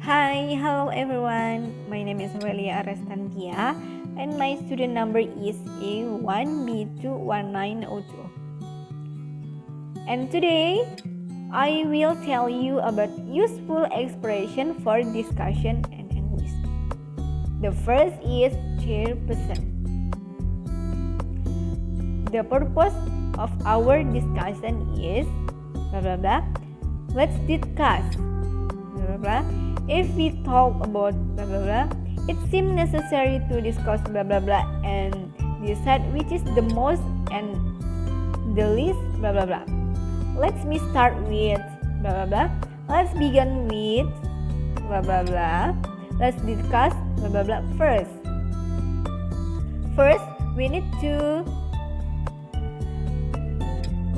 Hi, hello everyone. My name is Awelia Tantia and my student number is A1B219020. And today I will tell you about useful expression for discussion and English. The first is chairperson. The purpose of our discussion is blah blah blah. Let's discuss blah blah blah. If we talk about blah blah blah, it seems necessary to discuss blah blah blah and decide which is the most and the least blah blah blah. Let's start with blah blah blah. Let's begin with blah blah blah. Let's discuss blah blah blah first. First, we need to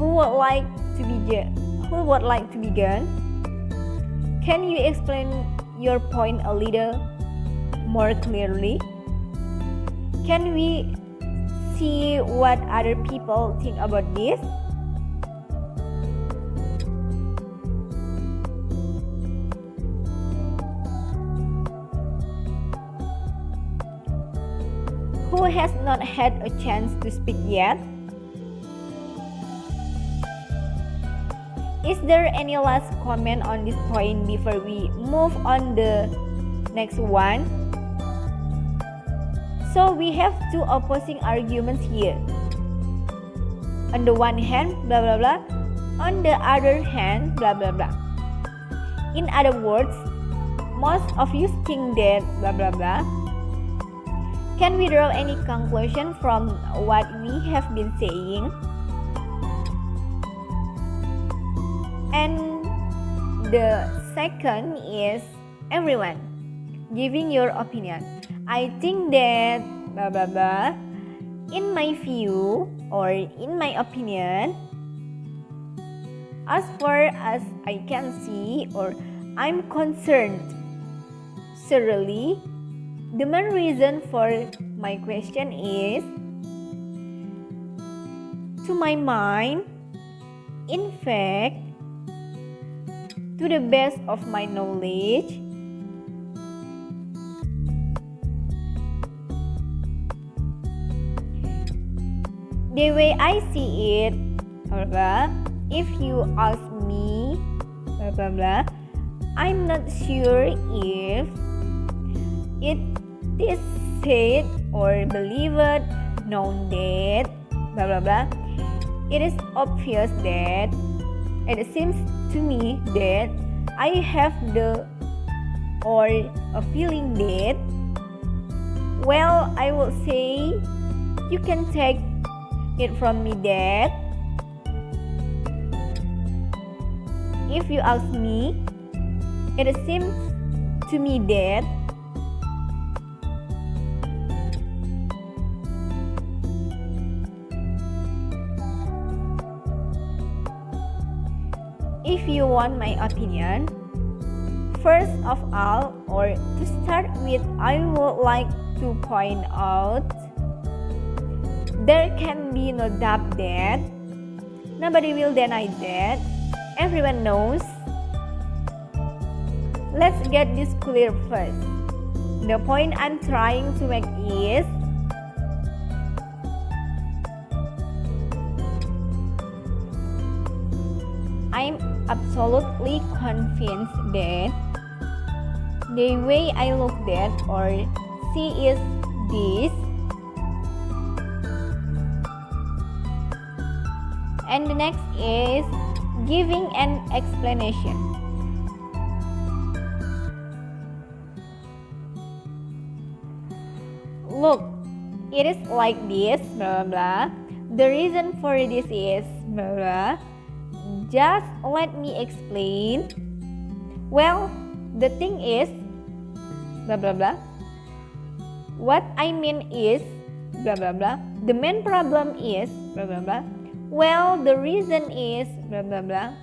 who would like to begin? Can you explain your point a little more clearly? Can we see what other people think about this? Who has not had a chance to speak yet? Is there any last comment on this point before we move on the next one? So we have two opposing arguments here. On the one hand, blah blah blah. On the other hand, blah blah blah. In other words, most of you think that blah blah blah. Can we draw any conclusion from what we have been saying? And the second is everyone giving your opinion. I think that blah blah blah. In my view or in my opinion, as far as I can see or I'm concerned, certainly the main reason for my question is, to my mind, in fact, to the best of my knowledge, the way I see it, blah blah, if you ask me, blah blah blah, I'm not sure if it is said or believed, known that, blah blah blah, it is obvious that it seems to me that I have the or a feeling that, well, I will say you can take it from me that if you ask me, it seems to me that if you want my opinion, first of all, or to start with, I would like to point out there can be no doubt that nobody will deny that everyone knows. Let's get this clear first. The point I'm trying to make is I'm absolutely convinced that the way I look at or see is this, and the next is giving an explanation. Look, it is like this, blah blah. The reason for this is blah blah. Just let me explain. Well, the thing is blah blah blah. What I mean is blah blah blah. The main problem is blah blah blah. Well, the reason is blah blah blah.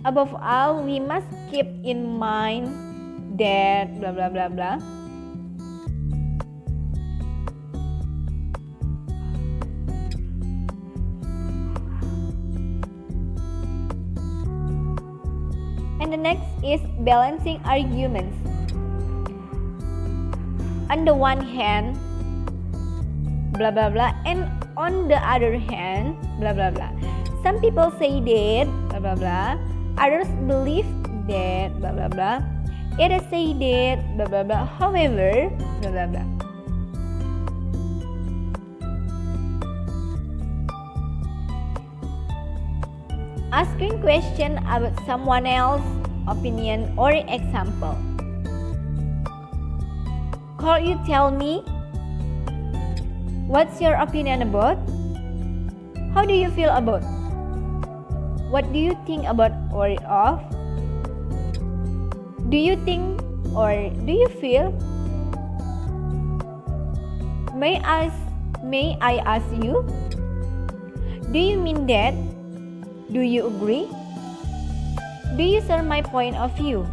Above all, we must keep in mind that blah blah blah blah. And the next is balancing arguments. On the one hand, blah blah blah, and on the other hand, blah blah blah. Some people say that, blah blah blah. Others believe that, blah blah blah. Others say that, blah blah blah. However, blah blah blah. Asking question about someone else's opinion or example. Could you tell me what's your opinion about? How do you feel about? What do you think about or of? Do you think or do you feel? May I ask you? Do you mean that? Do you agree? Do you share my point of view?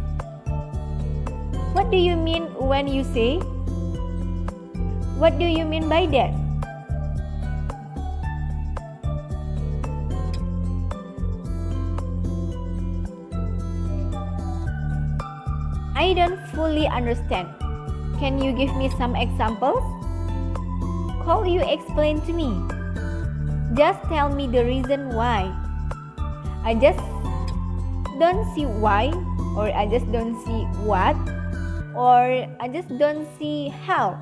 What do you mean when you say? What do you mean by that? I don't fully understand. Can you give me some examples? Could you explain to me? Just tell me the reason why. I just don't see why, or I just don't see what, or I just don't see how.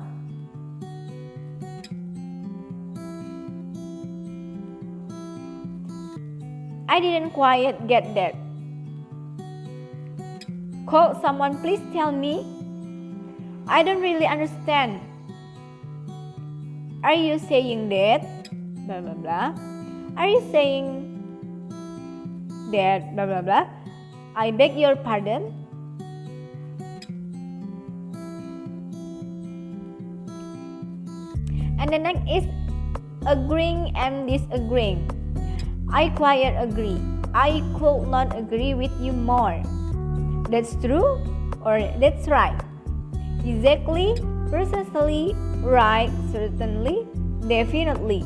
I didn't quite get that. Could someone please tell me? I don't really understand. Are you saying that? Blah blah blah. Are you saying that? Blah blah blah. I beg your pardon. And the next is agreeing and disagreeing. I quite agree. I could not agree with you more. That's true or that's right. Exactly, precisely, right, certainly, definitely.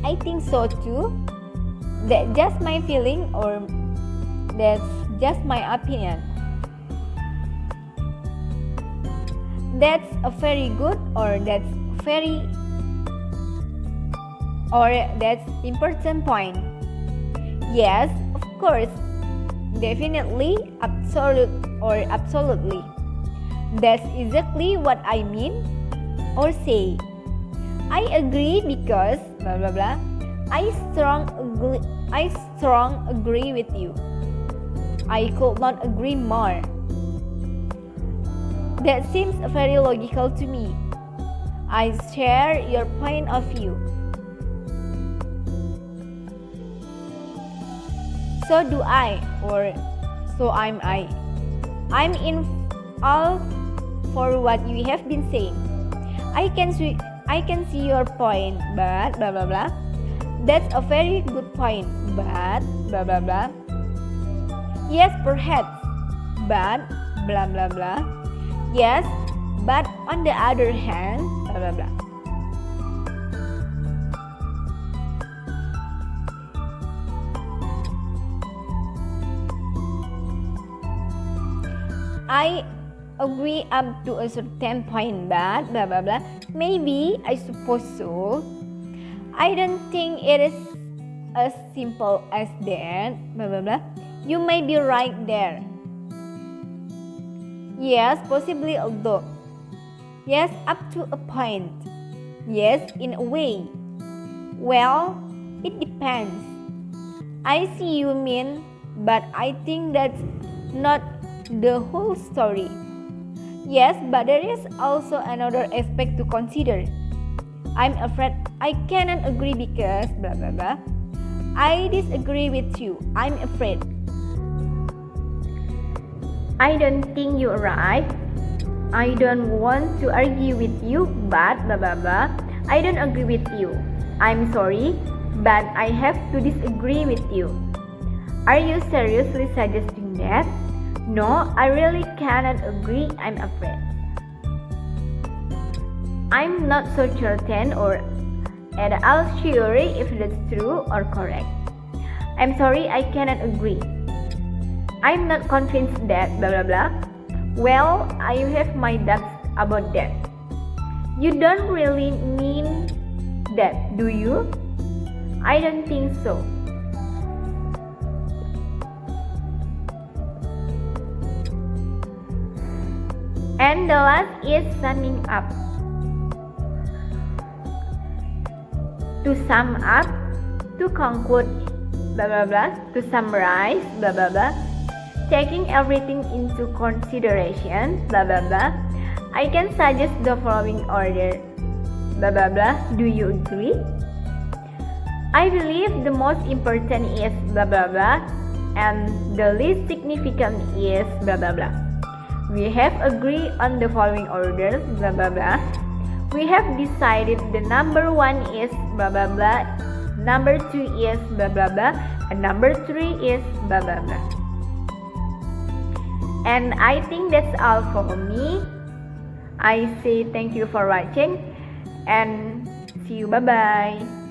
I think so too. That's just my feeling or that's just my opinion. That's a very good or that's important point. Yes, of course, definitely, absolutely. That's exactly what I mean or say. I agree because blah blah blah. I strong agree with you. I could not agree more. That seems very logical to me. I share your point of view. So do I, or so am I. I'm in all for what you have been saying. I can see your point, but blah blah blah. That's a very good point, but blah blah blah. Yes, perhaps, but blah blah blah. Yes, but on the other hand, blah blah blah. I agree up to a certain point, but blah blah blah. Maybe, I suppose so. I don't think it is as simple as that, blah blah blah. You may be right there. Yes, possibly, although. Yes, up to a point. Yes, in a way. Well, it depends. I see you mean, but I think that's not the whole story. Yes, but there is also another aspect to consider. I'm afraid I cannot agree because blah blah blah. I disagree with you. I'm afraid. I don't think you're right. I don't want to argue with you, but blah blah blah. I don't agree with you. I'm sorry, but I have to disagree with you. Are you seriously suggesting that? No, I really cannot agree, I'm afraid. I'm not so certain or at all sure if that's true or correct. I'm sorry, I cannot agree. I'm not convinced that blah blah blah. Well, I have my doubts about that. You don't really mean that, do you? I don't think so. And the last is summing up. To sum up, to conclude, blah blah blah, to summarize, blah blah blah, taking everything into consideration, blah blah blah, I can suggest the following order, blah blah blah. Do you agree? I believe the most important is blah blah blah, and the least significant is blah blah blah. We have agreed on the following order, blah blah blah. We have decided the number 1 is blah blah blah, number 2 is blah blah blah, and number 3 is blah blah blah. And I think that's all for me. I say thank you for watching and see you, bye bye.